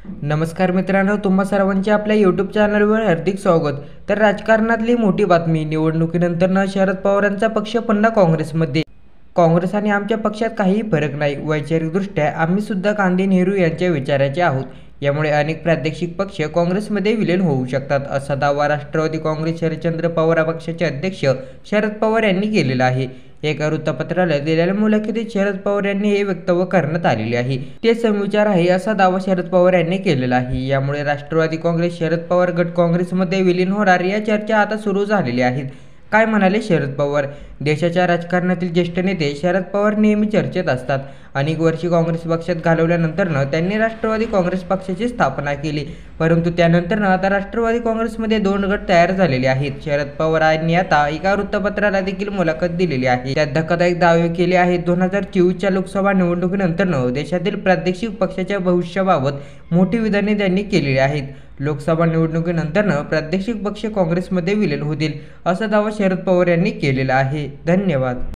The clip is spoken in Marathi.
नमस्कार मित्रांनो, तुम्हा सर्वांचे आपल्या यूट्यूब चॅनलवर हार्दिक स्वागत। तर राजकारणातली मोठी बातमी, निवडणुकीनंतर शरद पवारांचा पक्ष पुन्हा काँग्रेसमध्ये। काँग्रेस आणि आमच्या पक्षात काहीही फरक नाही, वैचारिकदृष्ट्या आम्ही सुद्धा गांधी नेहरू यांच्या विचाराचे आहोत, यामुळे अनेक प्रादेशिक पक्ष काँग्रेसमध्ये विलीन होऊ शकतात, असा दावा राष्ट्रवादी काँग्रेस शरदचंद्र पवार पक्षाचे अध्यक्ष शरद पवार यांनी केलेला आहे। एका वृत्तपत्राला दिलेल्या मुलाखतीत शरद पवार यांनी हे वक्तव्य करण्यात आलेले आहे। ते समविचार आहे असा दावा शरद पवार यांनी केलेला आहे। यामुळे राष्ट्रवादी काँग्रेस शरद पवार गट काँग्रेसमध्ये विलीन होणार या चर्चा आता सुरू झालेल्या आहेत। काय म्हणाले शरद पवार? देशाच्या राजकारणातील ज्येष्ठ नेते शरद पवार नेहमी चर्चेत असतात। अनेक वर्षे काँग्रेस पक्षात घालवल्यानंतर त्यांनी राष्ट्रवादी काँग्रेस पक्षाची स्थापना केली, परंतु त्यानंतर आता राष्ट्रवादी काँग्रेसमध्ये दोन गट तयार झालेले आहेत। शरद पवार यांनी आता एका वृत्तपत्राला देखील मुलाखत दिलेली आहे, त्यात धक्कादायक दावे केले आहेत। 2024च्या लोकसभा निवडणुकीनंतर देशातील प्रादेशिक पक्षाच्या भविष्याबाबत मोठी विधाने त्यांनी केलेली आहेत। लोकसभा निवडणुकीनंतर प्रादेशिक पक्ष काँग्रेसमध्ये विलीन होतील, असा दावा शरद पवार यांनी केलेला आहे। धन्यवाद।